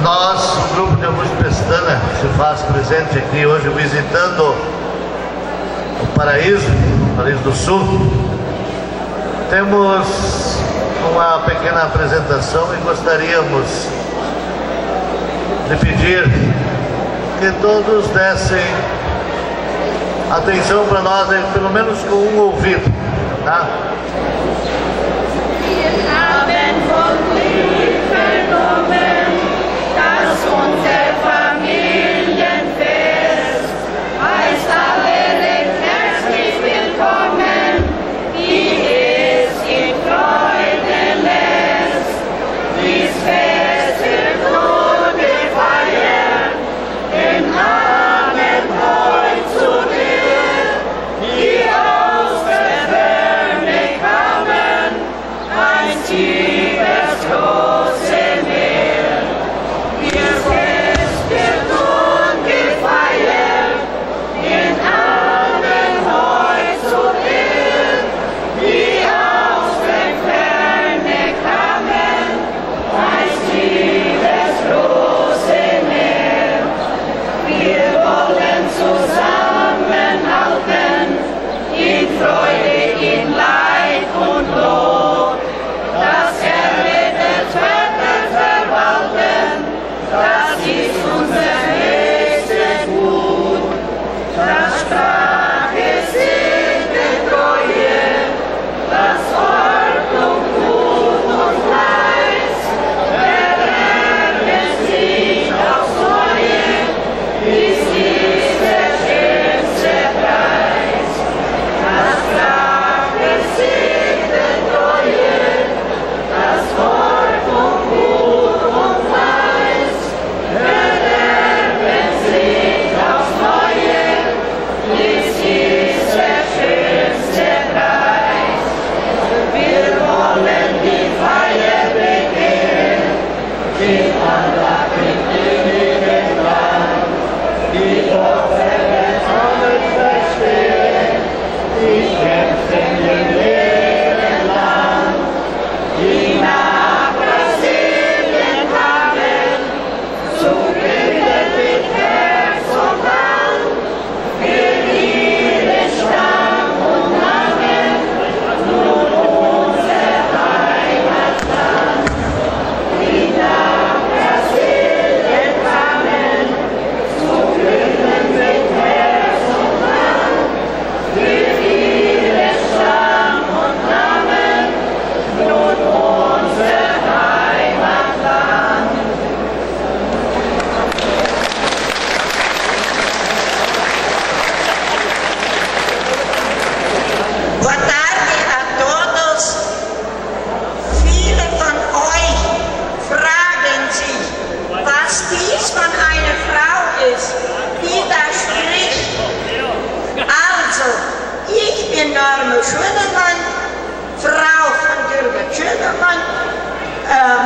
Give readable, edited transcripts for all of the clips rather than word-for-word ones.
Nós, o grupo de Augusto Pestana, se faz presente aqui hoje visitando o Paraíso do Sul. Temos uma pequena apresentação e gostaríamos de pedir que todos dessem atenção para nós, pelo menos com um ouvido, tá?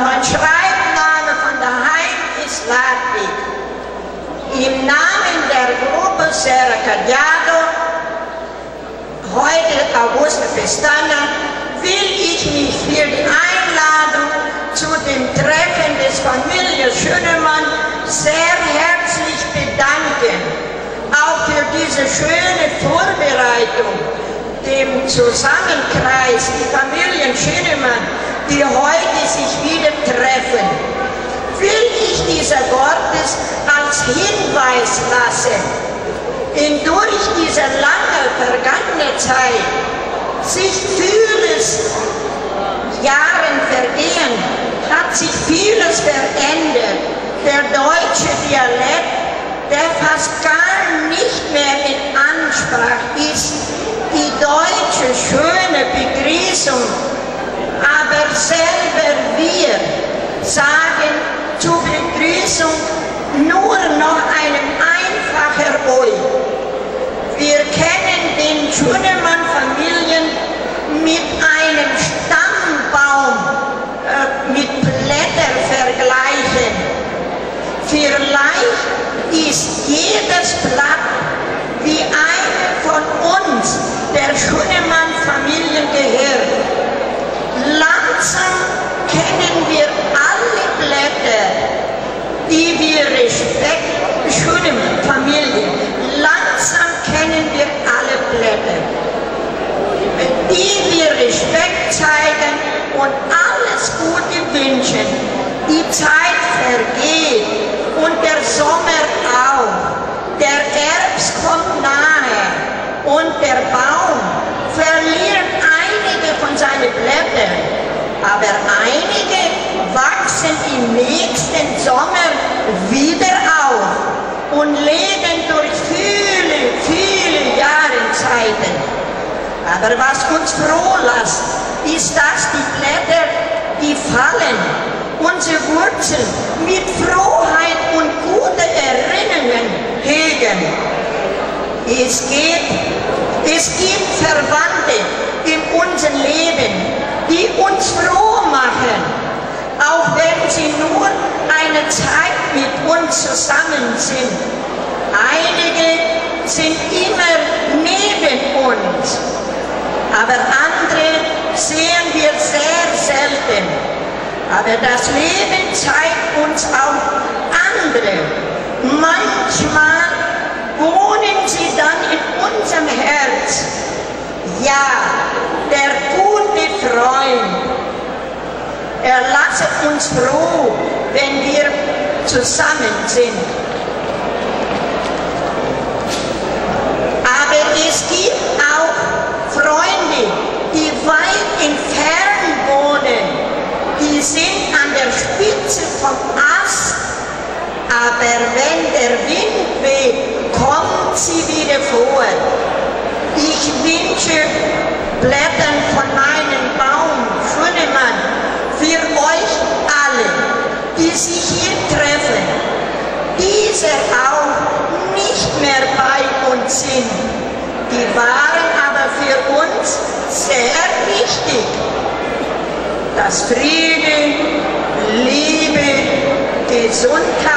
Mein Schreibname von daheim ist Ladwig. Im Namen der Gruppe Serra Cadiado, heute Augusto Pestana, will ich mich für die Einladung zu dem Treffen des Familie Schönemann sehr herzlich bedanken. Auch für diese schöne Vorbereitung, dem Zusammenkreis, die Familien Schönemann, die heute sich wieder treffen, will ich diese Worte als Hinweis lassen. Durch diese lange vergangene Zeit, sich vieles Jahren vergehen, hat sich vieles verändert. Der deutsche Dialekt, der fast gar nicht mehr in Ansprache ist, die deutsche schöne Begrüßung, aber selber wir sagen zur Begrüßung nur noch einem einfacher Oi. Wir kennen den Schönemann-Familien mit einem Stammbaum mit Blättern vergleichen. Vielleicht ist jedes Blatt wie eine von uns, der Schönemann-Familien gehört. Langsam kennen wir alle Blätter, die Blätter, die wir Respekt zeigen und alles Gute wünschen. Die Zeit vergeht und der Sommer auch. Der Herbst kommt nahe und der Baum verliert einige von seinen Blättern, aber einige wachsen im nächsten Sommer wieder auf und leben durch viele, viele Jahreszeiten. Aber was uns froh lässt, ist, dass die Blätter, die fallen, unsere Wurzeln mit Frohheit und guten Erinnerungen hegen. Es gibt Verwandte in unserem Leben, die uns froh machen, auch wenn sie nur eine Zeit mit uns zusammen sind. Einige sind immer neben uns, aber andere sehen wir sehr selten. Aber das Leben zeigt uns auch andere. Manchmal wohnen sie dann in unserem Herz. Ja, der gute Freund, er lasst uns froh, wenn wir zusammen sind. Aber es gibt auch Freunde, die weit entfernt wohnen. Die sind an der Spitze vom Ast, aber wenn der Wind weht, kommt sie wieder vor. Ich wünsche Blättern von meinem Baum, Schönemann, für euch alle, die sich hier treffen, diese auch nicht mehr bei uns sind. Die waren aber für uns sehr wichtig. Dass Friede, Liebe, Gesundheit